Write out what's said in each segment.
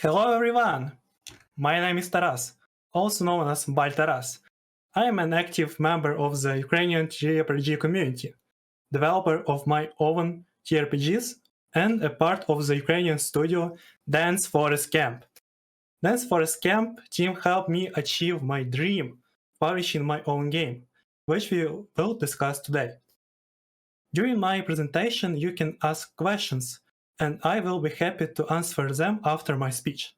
Hello everyone! My name is Taras, also known as Baltharas. I am an active member of the Ukrainian TTRPG community, developer of my own TRPGs, and a part of the Ukrainian studio Dance Forest Camp. Dance Forest Camp team helped me achieve my dream, publishing my own game, which we will discuss today. During my presentation, you can ask questions, and I will be happy to answer them after my speech.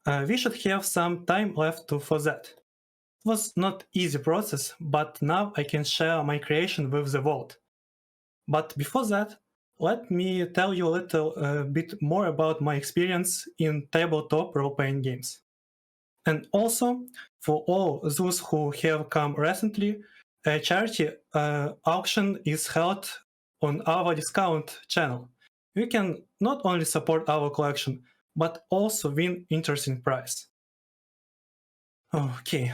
We should have some time left for that. It was not easy process, but now I can share my creation with the world. But before that, let me tell you a little bit more about my experience in tabletop role-playing games. And also, for all those who have come recently, a charity auction is held on our discount channel. You can not only support our collection, but also win interesting prize. Okay,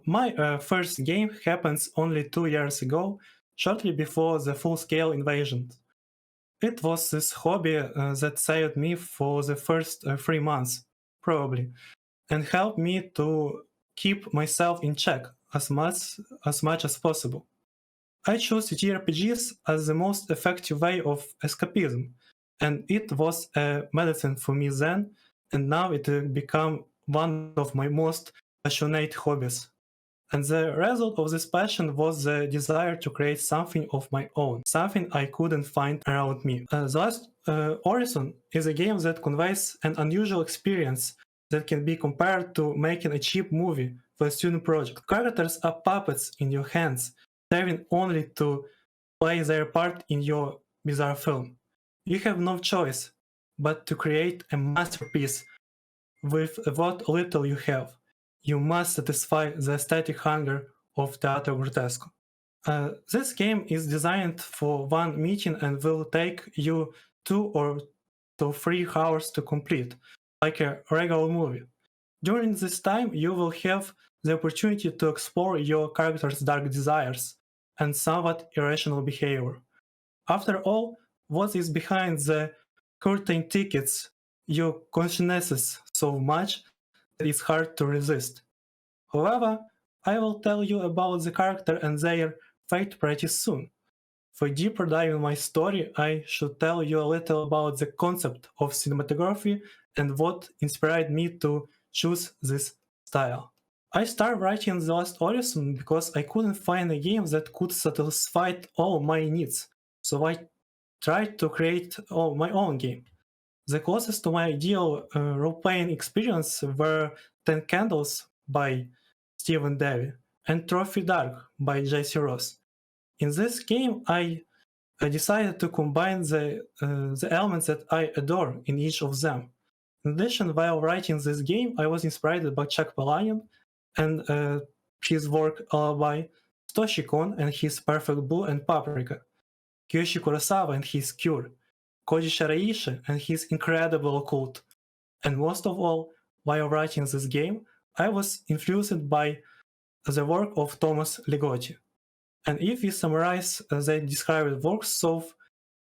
my first game happens only 2 years ago, shortly before the full-scale invasion. It was this hobby that saved me for the first 3 months, probably, and helped me to keep myself in check as much as possible. I chose JRPGs as the most effective way of escapism, and it was a medicine for me then, and now it became one of my most passionate hobbies. And the result of this passion was the desire to create something of my own, something I couldn't find around me. The Last Orison is a game that conveys an unusual experience that can be compared to making a cheap movie for a student project. Characters are puppets in your hands, serving only to play their part in your bizarre film. You have no choice but to create a masterpiece with what little you have. You must satisfy the aesthetic hunger of Teatro Grotesco. This game is designed for one meeting and will take you 2 or 3 hours to complete, like a regular movie. During this time, you will have the opportunity to explore your character's dark desires and somewhat irrational behavior. After all, what is behind the curtain tickets your consciousness so much that it's hard to resist. However, I will tell you about the character and their fate pretty soon. For deeper dive in my story, I should tell you a little about the concept of cinematography and what inspired me to choose this style. I started writing The Last Orison because I couldn't find a game that could satisfy all my needs, so I tried to create my own game. The closest to my ideal role-playing experience were 10 Candles by Stephen Davey and Trophy Dark by J.C. Ross. In this game, I decided to combine the elements that I adore in each of them. In addition, while writing this game, I was inspired by Chuck Palahniuk and his work Alibi, Satoshi Kon and his Perfect Blue and Paprika, Kiyoshi Kurosawa and his Cure, Koji Shiraishi and his incredible Occult. And most of all, while writing this game, I was influenced by the work of Thomas Ligotti. And if we summarize the described works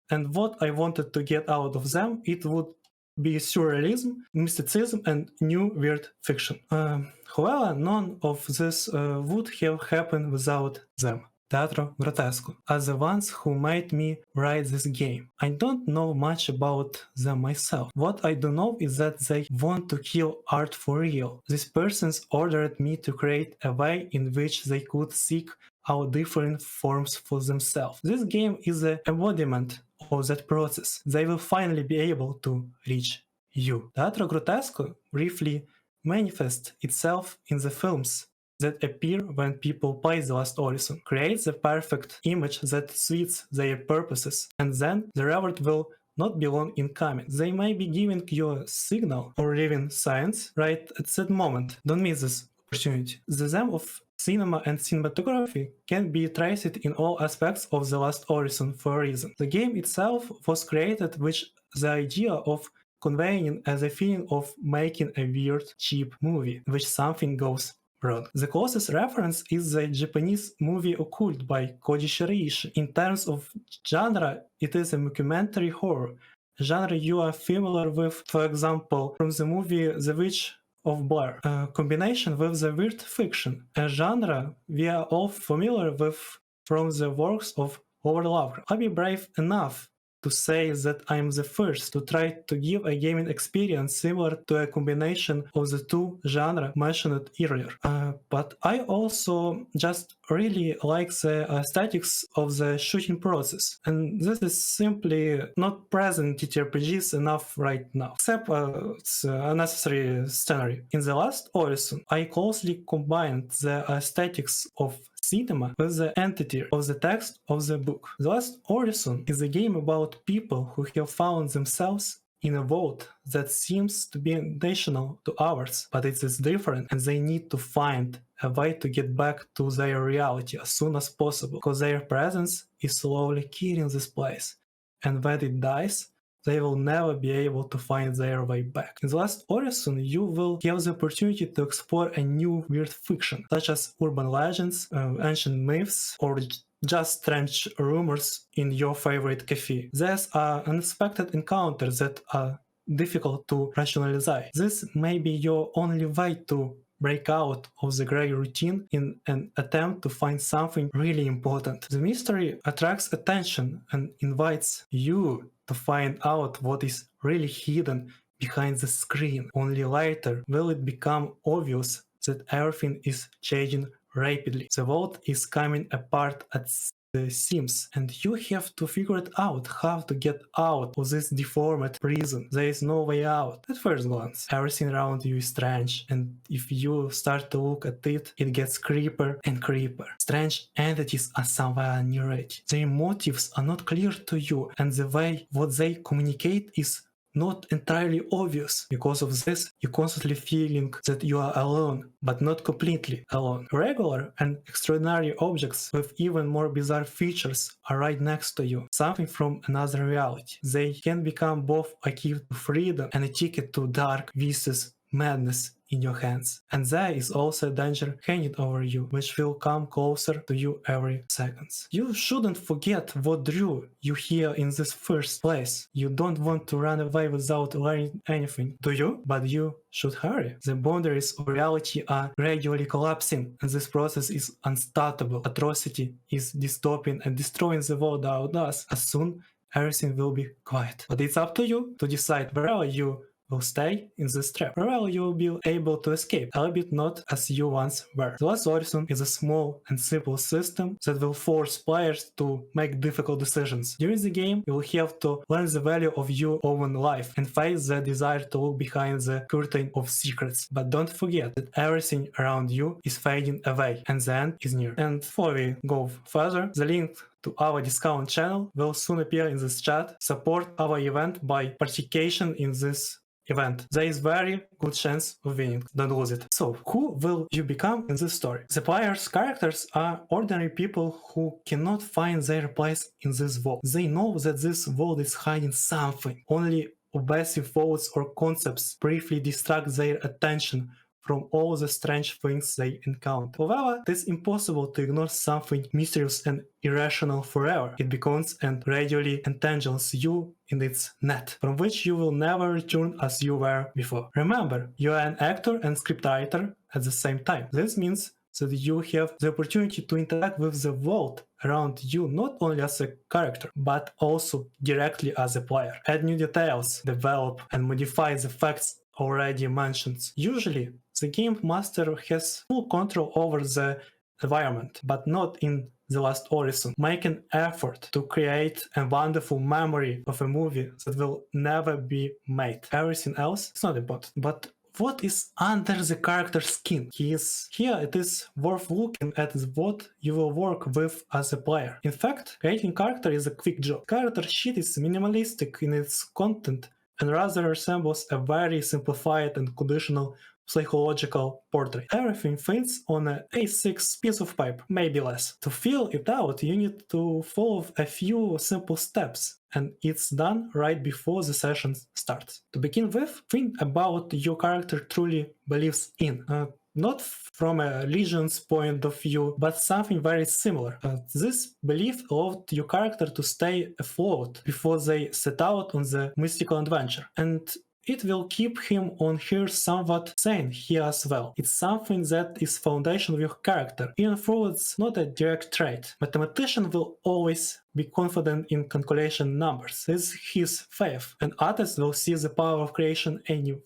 and what I wanted to get out of them, it would be surrealism, mysticism, and new weird fiction. However, none of this would have happened without them. Teatro Grotesco are the ones who made me write this game. I don't know much about them myself. What I do know is that they want to kill art for real. These persons ordered me to create a way in which they could seek out different forms for themselves. This game is an embodiment of that process. They will finally be able to reach you. Teatro Grotesco briefly manifests itself in the films that appear when people play The Last Orison, creates the perfect image that suits their purposes, and then the reward will not be long in coming. They may be giving you a signal or leaving signs right at that moment. Don't miss this opportunity. The theme of cinema and cinematography can be traced in all aspects of The Last Orison for a reason. The game itself was created with the idea of conveying as a feeling of making a weird, cheap movie, in which something goes wrong. The closest reference is the Japanese movie Occult by Koji Shiraishi. In terms of genre, it is a mockumentary horror, genre you are familiar with, for example, from the movie The Witch of Blair, a combination with the weird fiction, a genre we are all familiar with from the works of Howard Lovecraft. I'll be brave enough to say that I'm the first to try to give a gaming experience similar to a combination of the two genres mentioned earlier. But I also just really like the aesthetics of the shooting process, and this is simply not present in TTRPGs enough right now, except it's a unnecessary scenery. In The Last Orison, I closely combined the aesthetics of cinema with the entity of the text of the book. The Last Orison is a game about people who have found themselves in a world that seems to be national to ours, but it is different and they need to find a way to get back to their reality as soon as possible, because their presence is slowly killing this place, and when it dies, they will never be able to find their way back. In The Last Orison, you will have the opportunity to explore a new weird fiction, such as urban legends, ancient myths, or just strange rumors in your favorite cafe. These are unexpected encounters that are difficult to rationalize. This may be your only way to break out of the grey routine in an attempt to find something really important. The mystery attracts attention and invites you to find out what is really hidden behind the screen. Only later will it become obvious that everything is changing rapidly. The world is coming apart at the seams, and you have to figure it out how to get out of this deformed prison. There is no way out. At first glance, everything around you is strange, and if you start to look at it, it gets creepier and creepier. Strange entities are somewhere near it. Their motives are not clear to you, and the way what they communicate is not entirely obvious. Because of this, you're constantly feeling that you are alone, but not completely alone. Regular and extraordinary objects with even more bizarre features are right next to you, something from another reality. They can become both a key to freedom and a ticket to dark, vicious madness in your hands. And there is also a danger hanging over you, which will come closer to you every second. You shouldn't forget what drew you here in this first place. You don't want to run away without learning anything, do you? But you should hurry. The boundaries of reality are gradually collapsing, and this process is unstoppable. Atrocity is dystopian and destroying the world around us. As soon everything will be quiet. But it's up to you to decide wherever you will stay in this trap. Wherever you will be able to escape, albeit not as you once were. The Last Orison is a small and simple system that will force players to make difficult decisions. During the game, you will have to learn the value of your own life and face the desire to look behind the curtain of secrets. But don't forget that everything around you is fading away and the end is near. And before we go further, the link to our discount channel will soon appear in this chat. Support our event by participation in this event. There is very good chance of winning. Don't lose it. So, who will you become in this story? The player's characters are ordinary people who cannot find their place in this world. They know that this world is hiding something. Only obsessive thoughts or concepts briefly distract their attention from all the strange things they encounter. However, it is impossible to ignore something mysterious and irrational forever. It becomes and gradually entangles you in its net, from which you will never return as you were before. Remember, you are an actor and scriptwriter at the same time. This means that you have the opportunity to interact with the world around you not only as a character, but also directly as a player. Add new details, develop and modify the facts already mentioned. Usually, the game master has full control over the environment, but not in The Last Orison. Make an effort to create a wonderful memory of a movie that will never be made. Everything else is not important. But what is under the character's skin? Here it is worth looking at what you will work with as a player. In fact, creating character is a quick job. Character sheet is minimalistic in its content and rather resembles a very simplified and conditional psychological portrait. Everything fits on an A6 piece of paper, maybe less. To fill it out, you need to follow a few simple steps, and it's done right before the session starts. To begin with, think about what your character truly believes in. not from a legion's point of view, but something very similar. This belief allowed your character to stay afloat before they set out on the mystical adventure, and it will keep him on here somewhat sane here as well. It's something that is foundation of your character, even though it's not a direct trait. Mathematician will always be confident in calculation numbers. This is his faith, and artists will see the power of creation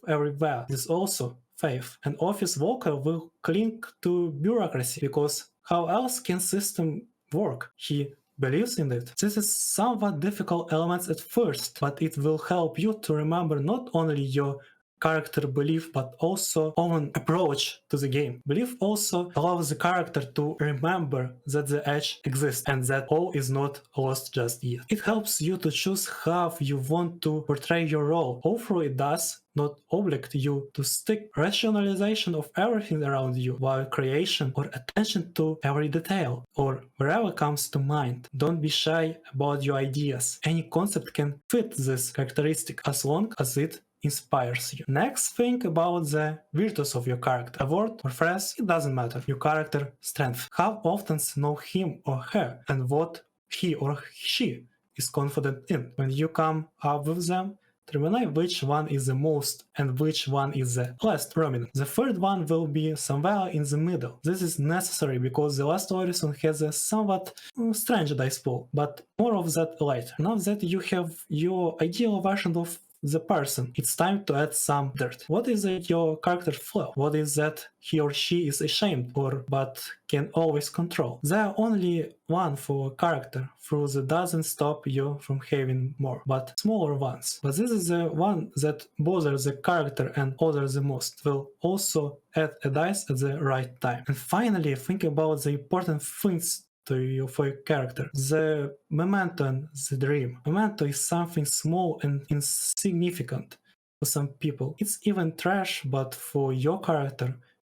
everywhere. This is also faith. An office worker will cling to bureaucracy because how else can system work? He believes in it. This is somewhat difficult elements at first, but it will help you to remember not only your character belief but also own approach to the game. Belief also allows the character to remember that the edge exists and that all is not lost just yet. It helps you to choose how you want to portray your role, although it does not obligate you to stick rationalization of everything around you, while creation or attention to every detail or wherever comes to mind. Don't be shy about your ideas. Any concept can fit this characteristic as long as it inspires you. Next, think about the virtues of your character. A word or phrase, it doesn't matter. Your character strength. How often know him or her and what he or she is confident in. When you come up with them, determine which one is the most and which one is the least prominent. The third one will be somewhere in the middle. This is necessary because the Last Orison has a somewhat strange dice pool, but more of that later. Now that you have your ideal version of the person, it's time to add some dirt. What is your character flaw? What is that he or she is ashamed or but can always control? There are only one for a character, through that doesn't stop you from having more, but smaller ones. But this is the one that bothers the character and others the most. Will also add a dice at the right time. And finally, think about the important things for your character. The memento and the dream. Memento is something small and insignificant for some people. It's even trash, but for your character,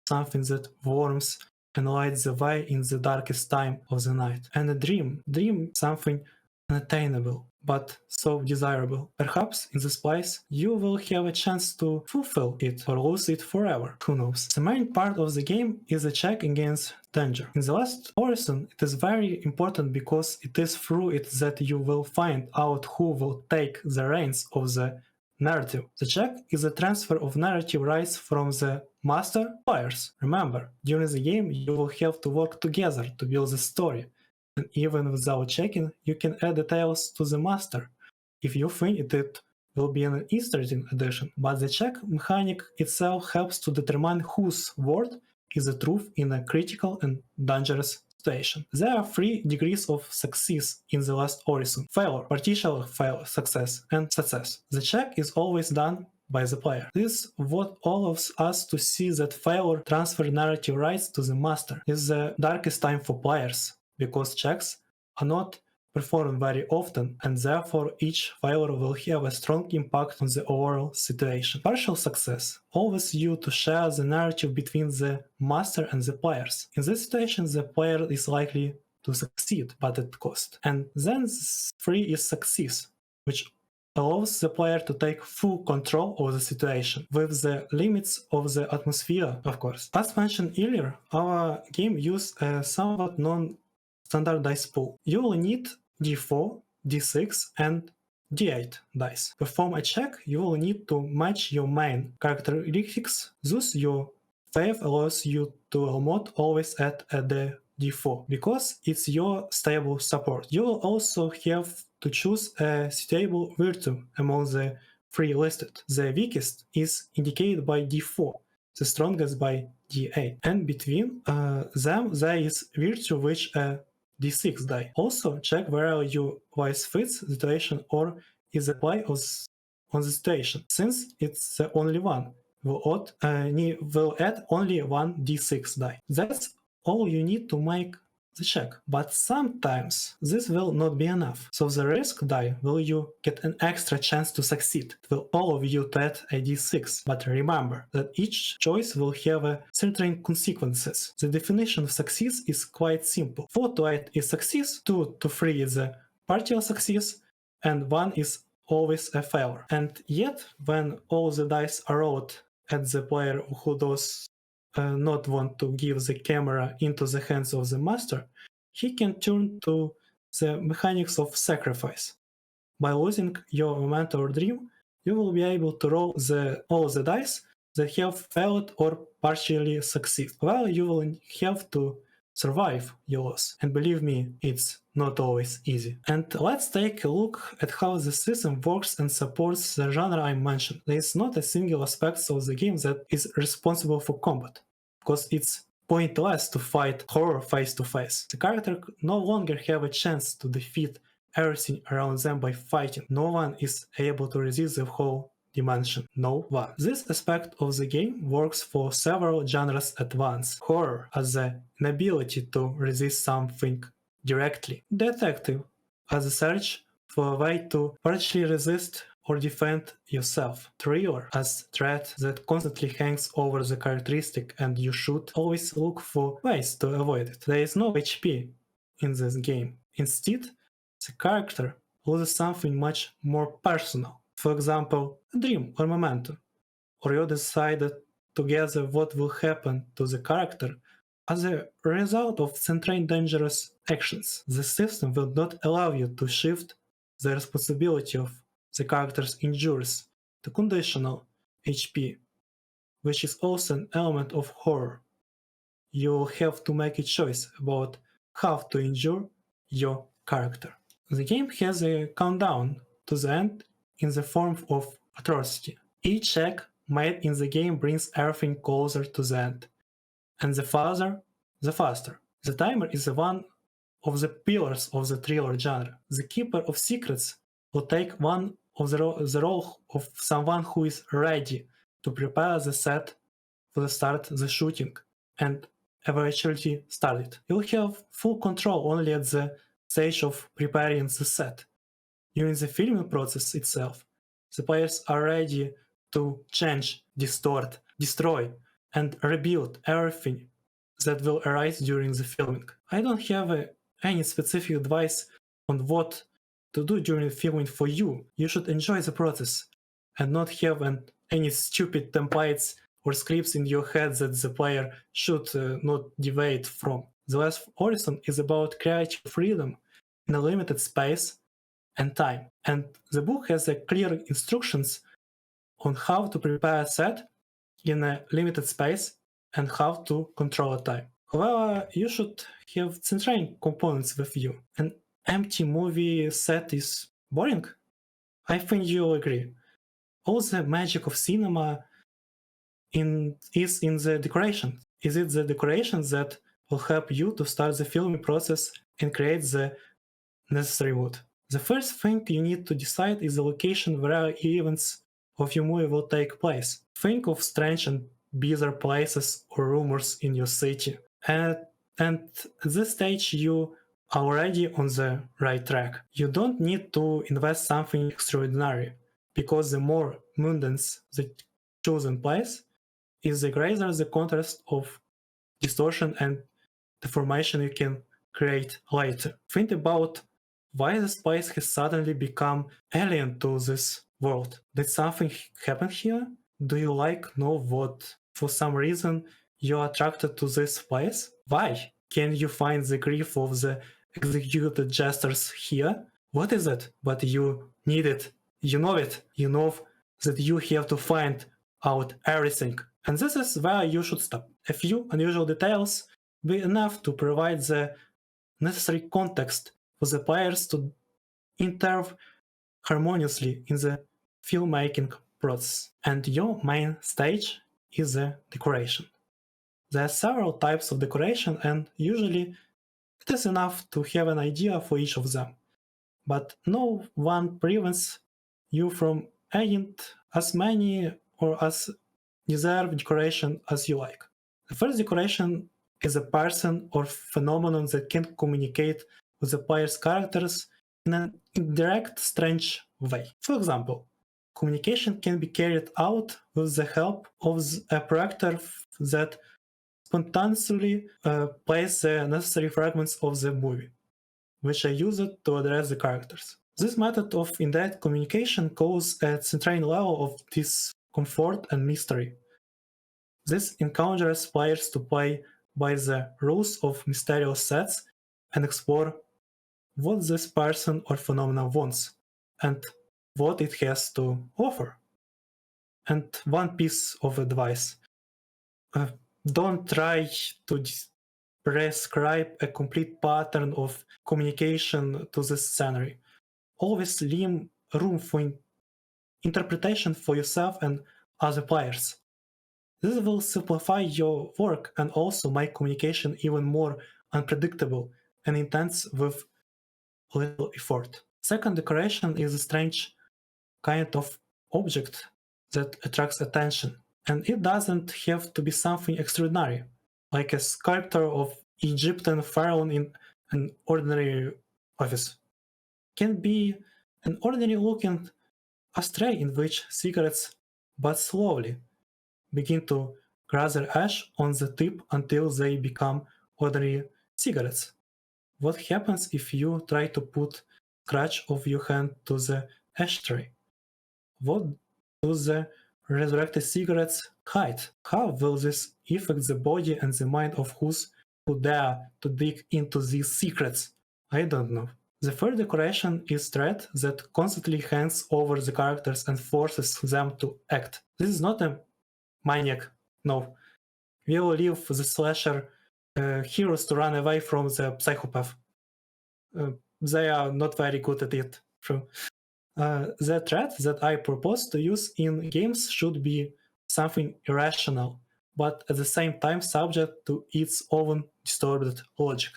something that warms and lights the way in the darkest time of the night. And a dream something unattainable, but so desirable. Perhaps in this place you will have a chance to fulfill it or lose it forever. Who knows? The main part of the game is a check against danger. In the Last Orison, it is very important because it is through it that you will find out who will take the reins of the narrative. The check is a transfer of narrative rights from the master to players. Remember, during the game you will have to work together to build the story. And even without checking, you can add details to the master if you think it will be an interesting addition. But the check mechanic itself helps to determine whose word is the truth in a critical and dangerous situation. There are 3 degrees of success in the Last Orison: failure, partial failure, success, and success. The check is always done by the player. This is what allows us to see that failure transfer narrative rights to the master. Is the darkest time for players, because checks are not performed very often, and therefore each failure will have a strong impact on the overall situation. Partial success allows you to share the narrative between the master and the players. In this situation, the player is likely to succeed, but at cost. And then 3 is success, which allows the player to take full control of the situation, with the limits of the atmosphere, of course. As mentioned earlier, our game uses a somewhat non-standard dice pool. You will need d4, d6, and d8 dice. To perform a check, you will need to match your main characteristics, thus your faith allows you to almost always add a d4, because it's your stable support. You will also have to choose a suitable virtue among the 3 listed. The weakest is indicated by d4, the strongest by d8, and between them there is virtue which a d6 die. Also check whether your voice fits the situation or is applied on the situation. Since it's the only one, will add only one d6 die. That's all you need to make the check, but sometimes this will not be enough. So the risk die will you get an extra chance to succeed. It will allow you to add a d6, but remember that each choice will have a certain consequences. The definition of success is quite simple. 4 to 8 is success, 2 to 3 is a partial success, and 1 is always a failure. And yet, when all the dice are rolled at the player who does not want to give the camera into the hands of the master, he can turn to the mechanics of sacrifice. By losing your moment or dream, you will be able to roll all the dice that have failed or partially succeed. Well, you will have to survive your loss. And believe me, it's not always easy. And let's take a look at how the system works and supports the genre I mentioned. There is not a single aspect of the game that is responsible for combat, because it's pointless to fight horror face to face. The character no longer have a chance to defeat everything around them by fighting. No one is able to resist the whole dimension. No one. This aspect of the game works for several genres at once. Horror as the inability to resist something directly. Detective as a search for a way to partially resist or defend yourself. Thriller as threat that constantly hangs over the characteristic and you should always look for ways to avoid it. There is no HP in this game. Instead, the character loses something much more personal. For example, a dream or memento, or you decided together what will happen to the character as a result of certain dangerous actions. The system will not allow you to shift the responsibility of the character's injuries to conditional HP, which is also an element of horror. You will have to make a choice about how to injure your character. The game has a countdown to the end in the form of atrocity. Each check made in the game brings everything closer to the end, and the farther, the faster. The timer is one of the pillars of the thriller genre. The keeper of secrets will take one of the role of someone who is ready to prepare the set for the start the shooting and eventually start it. You'll have full control only at the stage of preparing the set. During the filming process itself, the players are ready to change, distort, destroy, and rebuild everything that will arise during the filming. I don't have any specific advice on what to do during filming for you. You should enjoy the process and not have any stupid templates or scripts in your head that the player should not deviate from. The Last Orison is about creative freedom in a limited space and time, and the book has clear instructions on how to prepare a set in a limited space and how to control a time. However, you should have central components with you. An empty movie set is boring? I think you'll agree. All the magic of cinema is in the decoration. Is it the decorations that will help you to start the filming process and create the necessary mood? The first thing you need to decide is the location where events of your movie will take place. Think of strange and bizarre places or rumors in your city. And at this stage you are already on the right track. You don't need to invest something extraordinary, because the more mundane the chosen place is, the greater the contrast of distortion and deformation you can create later. Think about why this place has suddenly become alien to this world. Did something happen here? Do you know what for some reason you're attracted to this place? Why? Can you find the grief of the executed gestures here? What is it? But you need it. You know it. You know that you have to find out everything. And this is where you should stop. A few unusual details will be enough to provide the necessary context for the players to intervene harmoniously in the filmmaking process. And your main stage is the decoration. There are several types of decoration, and usually it is enough to have an idea for each of them. But no one prevents you from adding as many or as desired decoration as you like. The first decoration is a person or phenomenon that can communicate with the player's characters in an indirect, strange way. For example, communication can be carried out with the help of a projector that spontaneously plays the necessary fragments of the movie, which are used to address the characters. This method of indirect communication causes a central level of discomfort and mystery. This encourages players to play by the rules of mysterious sets and explore what this person or phenomenon wants and what it has to offer. And one piece of advice: don't try to prescribe a complete pattern of communication to this scenario. Always leave room for interpretation for yourself and other players. This will simplify your work and also make communication even more unpredictable and intense with little effort. Second, decoration is a strange kind of object that attracts attention, and it doesn't have to be something extraordinary, like a sculpture of Egyptian pharaoh in an ordinary office. It can be an ordinary looking ashtray in which cigarettes, but slowly, begin to gather ash on the tip until they become ordinary cigarettes. What happens if you try to put scratch of your hand to the ashtray? What do the resurrected cigarettes hide? How will this affect the body and the mind of those who dare to dig into these secrets? I don't know. The third decoration is thread that constantly hangs over the characters and forces them to act. This is not a maniac, no. We will leave the slasher heroes to run away from the psychopath. They are not very good at it, true. The threat that I propose to use in games should be something irrational, but at the same time subject to its own disturbed logic.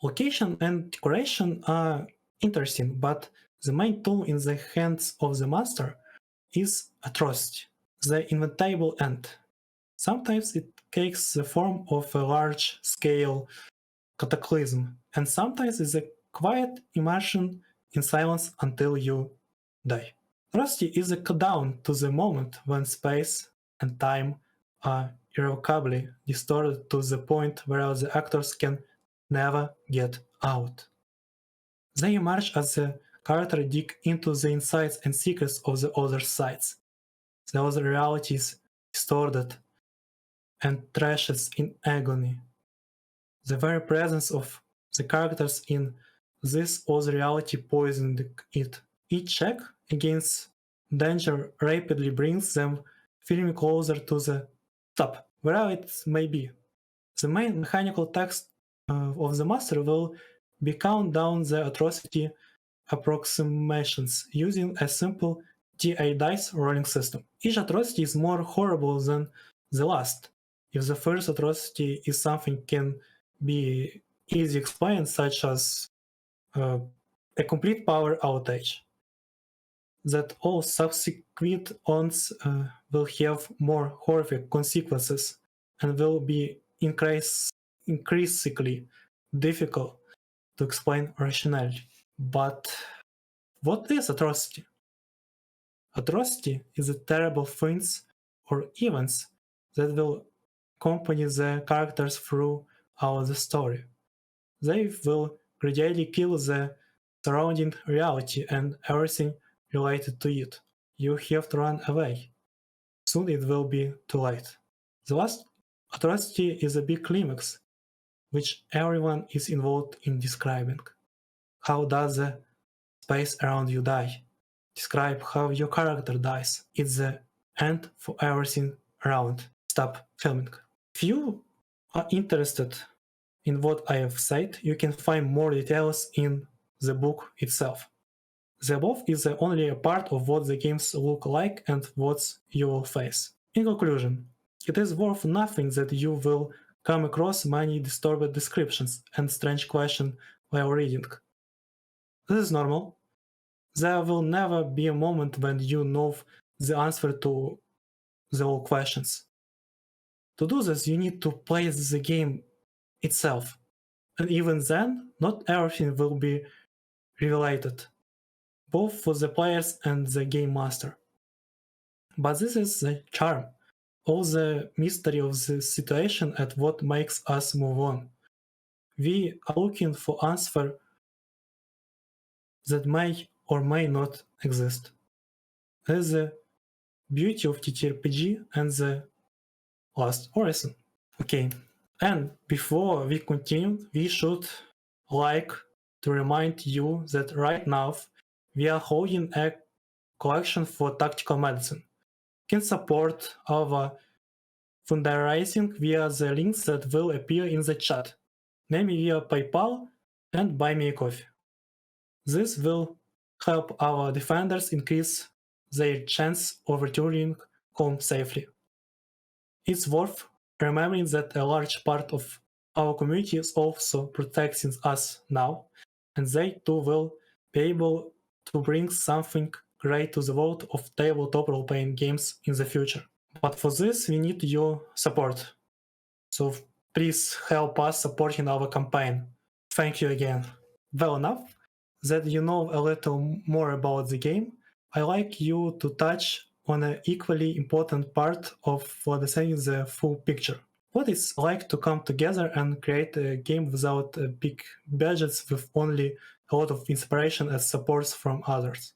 Location and decoration are interesting, but the main tool in the hands of the master is atrocity, the inventable end. Sometimes it takes the form of a large-scale cataclysm, and sometimes it's a quiet immersion in silence until you die. Rusty is a countdown to the moment when space and time are irrevocably distorted to the point where the actors can never get out. They emerge as the character dig into the insides and secrets of the other sides. The other reality is distorted and thrashes in agony. The very presence of the characters in this other reality poisoned it. Each check against danger rapidly brings them feeling closer to the top, wherever it may be. The main mechanical text of the master will be count down the atrocity approximations using a simple DA dice rolling system. Each atrocity is more horrible than the last. If the first atrocity is something can be easily explained, such as a complete power outage, that all subsequent ones will have more horrific consequences and will be increasingly difficult to explain rationally. But what is atrocity? Atrocity is a terrible things or events that will accompany the characters throughout the story. They will gradually kill the surrounding reality and everything related to it. You have to run away. Soon it will be too late. The last atrocity is a big climax, which everyone is involved in describing. How does the space around you die? Describe how your character dies. It's the end for everything around. Stop filming. If you are interested in what I have said, you can find more details in the book itself. The above is only a part of what the games look like and what you will face. In conclusion, it is worth nothing that you will come across many disturbed descriptions and strange questions while reading. This is normal. There will never be a moment when you know the answer to the all questions. To do this, you need to play the game itself. And even then, not everything will be revealed, both for the players and the game master. But this is the charm, all the mystery of the situation and what makes us move on. We are looking for answers that may or may not exist. That's the beauty of TTRPG and the LAST ORISON. Okay, and before we continue, we should like to remind you that right now we are holding a collection for tactical medicine. You can support our fundraising via the links that will appear in the chat, namely via PayPal and Buy Me a Coffee. This will help our defenders increase their chance of returning home safely. It's worth remembering that a large part of our community is also protecting us now, and they too will be able to bring something great to the world of tabletop role-playing games in the future. But for this, we need your support. So please help us supporting our campaign. Thank you again. Well enough that you know a little more about the game, I like you to touch on an equally important part of understanding the full picture. What it's like to come together and create a game without big budgets with only a lot of inspiration and supports from others.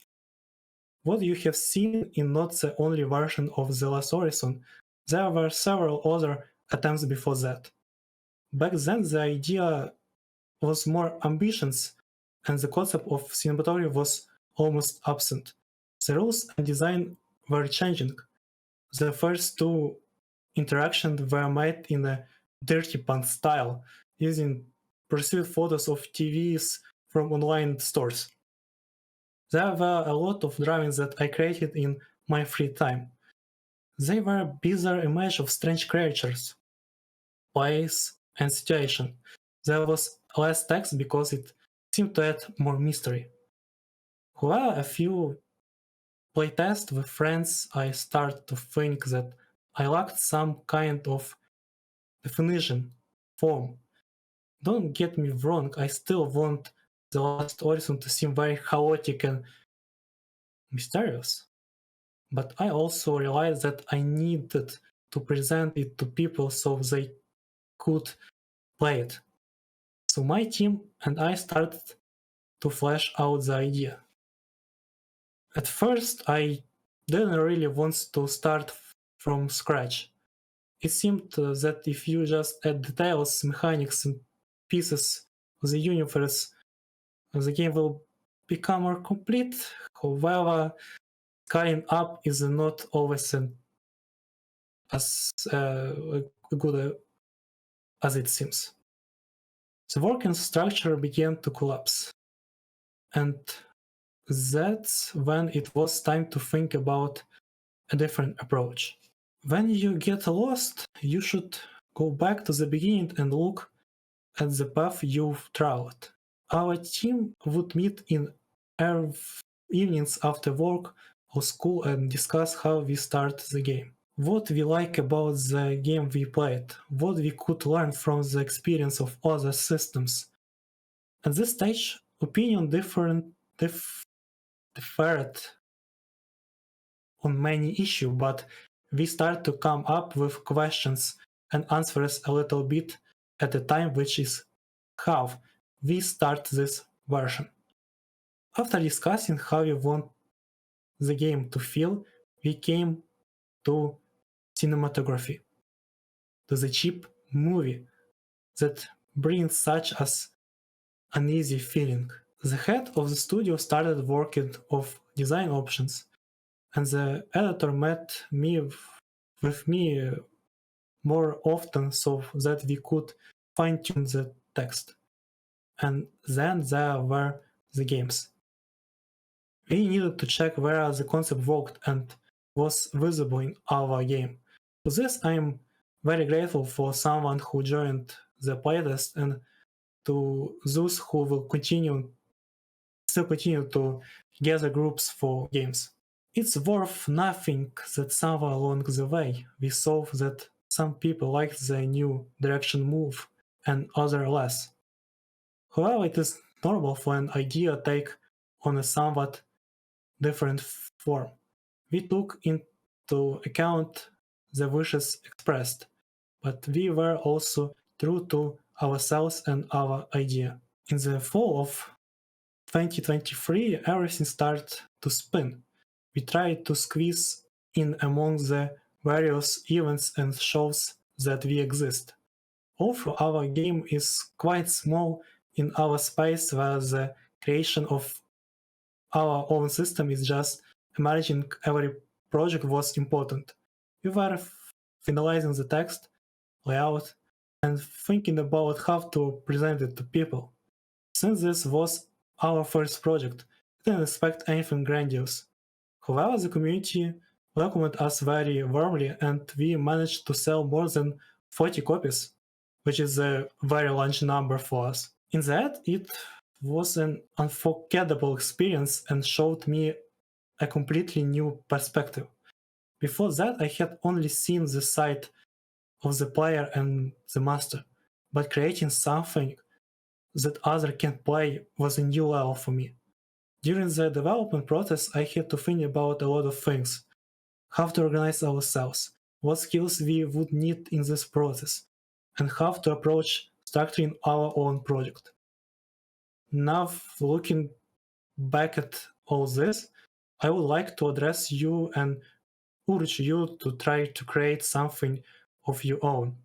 What you have seen is not the only version of The Last Orison. There were several other attempts before that. Back then the idea was more ambitious and the concept of cinematography was almost absent. The rules and design were changing. The first two interactions were made in a dirty punk style, using pursued photos of TVs from online stores. There were a lot of drawings that I created in my free time. They were a bizarre image of strange creatures, place, and situation. There was less text because it seemed to add more mystery. While a few playtests with friends, I started to think that I lacked some kind of definition, form. Don't get me wrong, I still want The Last Orison to seem very chaotic and mysterious. But I also realized that I needed to present it to people so they could play it. So my team and I started to flesh out the idea. At first, I didn't really want to start from scratch. It seemed that if you just add details, mechanics, and pieces of the universe, the game will become more complete. However, scaling up is not always as good as it seems. The working structure began to collapse, and that's when it was time to think about a different approach. When you get lost, you should go back to the beginning and look at the path you've traveled. Our team would meet in evenings after work or school and discuss how we start the game. What we like about the game we played, what we could learn from the experience of other systems. At this stage, opinion differed on many issues, but we start to come up with questions and answers a little bit at a time, which is how we start this version. After discussing how we want the game to feel, we came to cinematography, to the cheap movie that brings such as an easy feeling. The head of the studio started working of design options, and the editor met with me more often so that we could fine-tune the text. And then there were the games. We needed to check where the concept worked and was visible in our game. For this, I am very grateful for someone who joined the playtest and to those who will still continue to gather groups for games. It's worth nothing that somewhere along the way we saw that some people liked the new direction move and others less. However, it is normal for an idea take on a somewhat different form. We took into account the wishes expressed, but we were also true to ourselves and our idea. In the fall of 2023, everything started to spin. We tried to squeeze in among the various events and shows that we exist. Although our game is quite small in our space where the creation of our own system is just emerging, every project was important. We were finalizing the text, layout, and thinking about how to present it to people. Since this was our first project, we didn't expect anything grandiose. However, the community welcomed us very warmly and we managed to sell more than 40 copies, which is a very large number for us. In that, it was an unforgettable experience and showed me a completely new perspective. Before that, I had only seen the side of the player and the master, but creating something that other can play was a new level for me. During the development process, I had to think about a lot of things. How to organize ourselves, what skills we would need in this process, and how to approach structuring our own project. Now, looking back at all this, I would like to address you and urge you to try to create something of your own.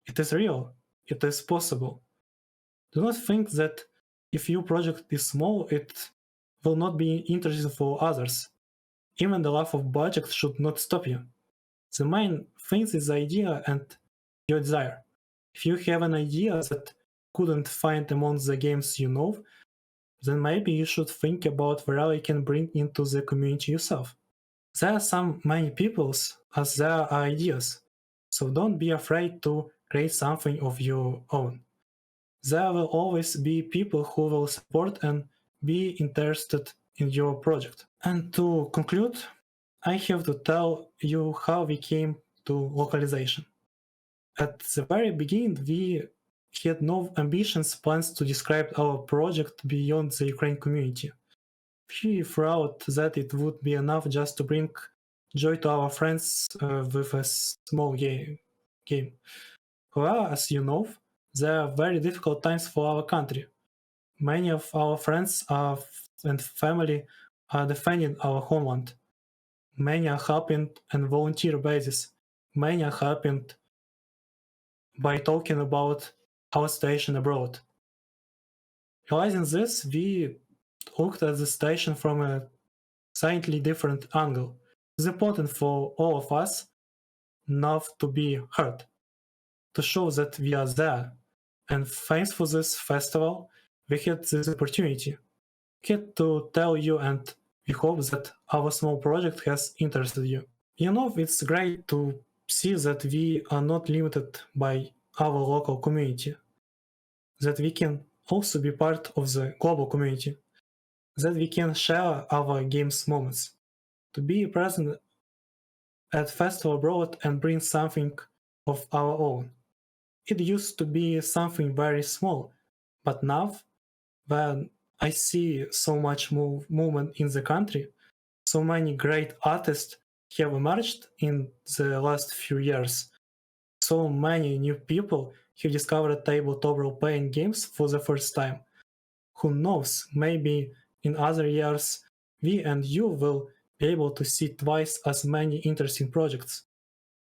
It is real, it is possible. Do not think that if your project is small, it will not be interesting for others. Even the lack of budget should not stop you. The main thing is the idea and your desire. If you have an idea that couldn't find among the games you know, then maybe you should think about where you can bring into the community yourself. There are some many peoples as there are ideas, so don't be afraid to create something of your own. There will always be people who will support and be interested in your project. And to conclude, I have to tell you how we came to localization. At the very beginning, we had no ambitions plans to describe our project beyond the Ukrainian community. We thought that it would be enough just to bring joy to our friends with a small game. However, as you know, there are very difficult times for our country. Many of our friends and family are defending our homeland. Many are helping on volunteer basis. Many are helping by talking about our situation abroad. Realizing this, we looked at the situation from a slightly different angle. It's important for all of us not to be heard, to show that we are there. And thanks for this festival, we had this opportunity. We had to tell you, and we hope that our small project has interested you. You know, it's great to see that we are not limited by our local community, that we can also be part of the global community, that we can share our games moments, to be present at festival abroad and bring something of our own. It used to be something very small, but now, when I see so much movement in the country, so many great artists have emerged in the last few years. So many new people have discovered tabletop role-playing games for the first time. Who knows, maybe in other years we and you will be able to see twice as many interesting projects.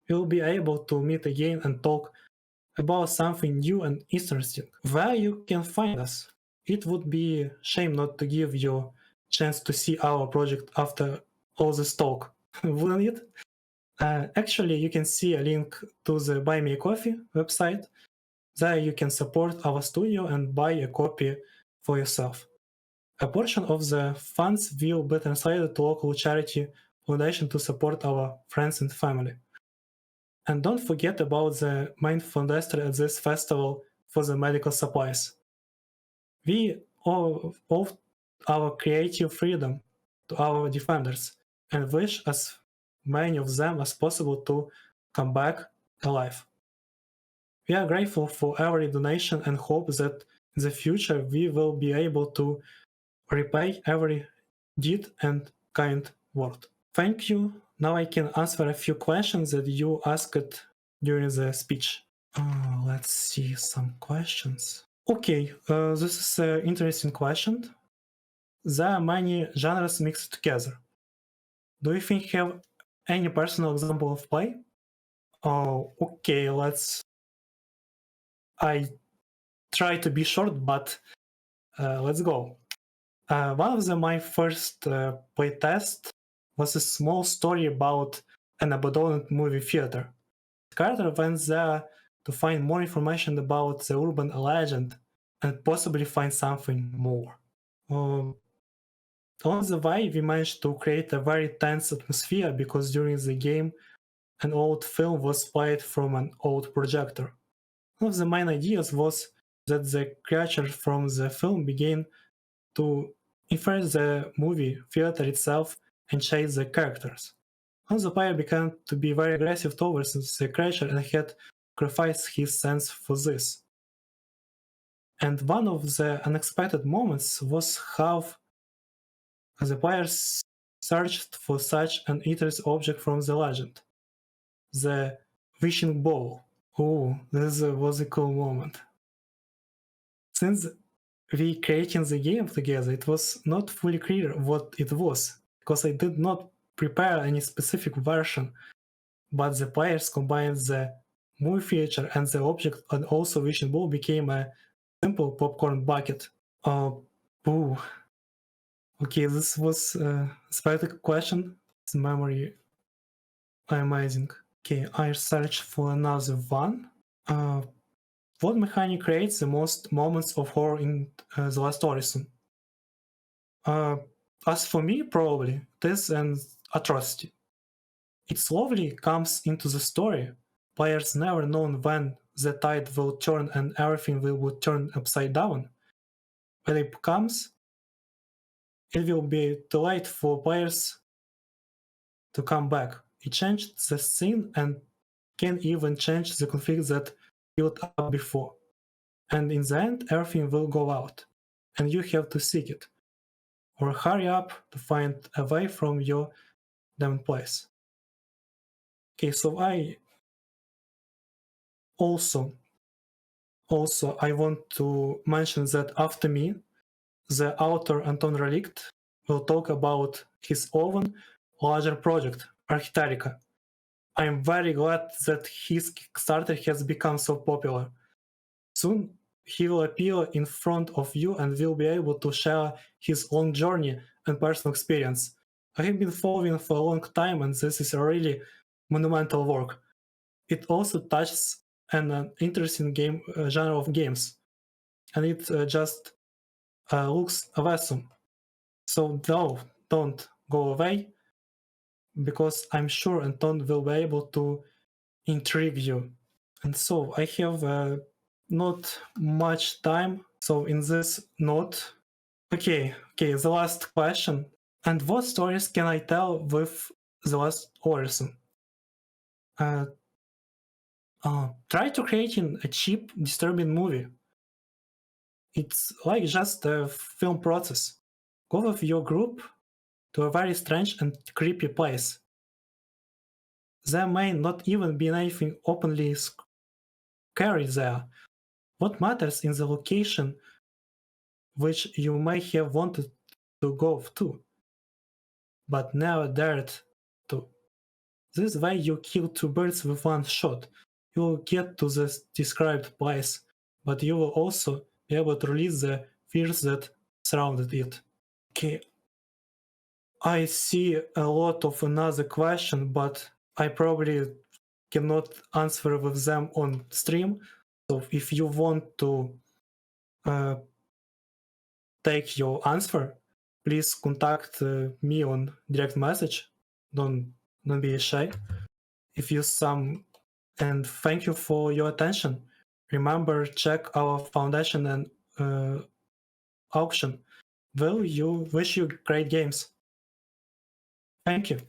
We'll be able to meet again and talk about something new and interesting. Where you can find us. It would be a shame not to give you a chance to see our project after all this talk, wouldn't it? Actually, you can see a link to the Buy Me a Coffee website. There you can support our studio and buy a copy for yourself. A portion of the funds will be translated to local charity foundation to support our friends and family. And don't forget about the main fundraiser at this festival for the medical supplies. We owe our creative freedom to our defenders and wish as many of them as possible to come back alive. We are grateful for every donation and hope that in the future we will be able to repay every deed and kind word. Thank you. Now I can answer a few questions that you asked during the speech. Let's see some questions. Okay, this is an interesting question. There are many genres mixed together. Do you think you have any personal example of play? Oh, okay, I try to be short, but let's go. One of my first playtest was a small story about an abandoned movie theater. Carter went there to find more information about the urban legend and possibly find something more. On the way, we managed to create a very tense atmosphere because during the game, an old film was played from an old projector. One of the main ideas was that the creatures from the film began to infect the movie theater itself and chase the characters. One of the player began to be very aggressive towards the creature and had sacrificed his sense for this. And one of the unexpected moments was how the players searched for such an interesting object from the legend, the wishing bowl. Oh, this was a cool moment. Since we creating the game together, it was not fully clear what it was, because I did not prepare any specific version, but the players combined the movie feature and the object, and also wishing bowl became a simple popcorn bucket. Boo. Okay, this was a specific question. This memory amazing. Okay, I search for another one. What mechanic creates the most moments of horror in The Last Orison? As for me, probably, it is an atrocity. It slowly comes into the story. Players never know when the tide will turn and everything will turn upside down. When it comes, it will be too late for players to come back. It changed the scene and can even change the conflict that built up before. And in the end, everything will go out, and you have to seek it, or hurry up to find a way from your damned place. Okay, so I also I want to mention that after me, the author Anton Relict will talk about his own larger project, Architectica. I am very glad that his Kickstarter has become so popular. Soon he will appear in front of you and will be able to share his long journey and personal experience. I have been following for a long time, and this is a really monumental work. It also touches an interesting game genre of games, and it just looks awesome. So no, don't go away, because I'm sure Anton will be able to intrigue you. And so I have not much time. So in this note, okay, the last question. And what stories can I tell with The Last Orison? Try to create a cheap, disturbing movie. It's like just a film process. Go with your group to a very strange and creepy place. There may not even be anything openly scary there. What matters is the location which you may have wanted to go to, but never dared to. This way you kill two birds with one shot. You will get to the described place, but you will also be able to release the fears that surrounded it. Okay, I see a lot of another question, but I probably cannot answer with them on stream. So if you want to take your answer, please contact me on direct message. Don't be shy. If you some, and thank you for your attention. Remember, check our foundation and auction. Well, you wish you great games. Thank you.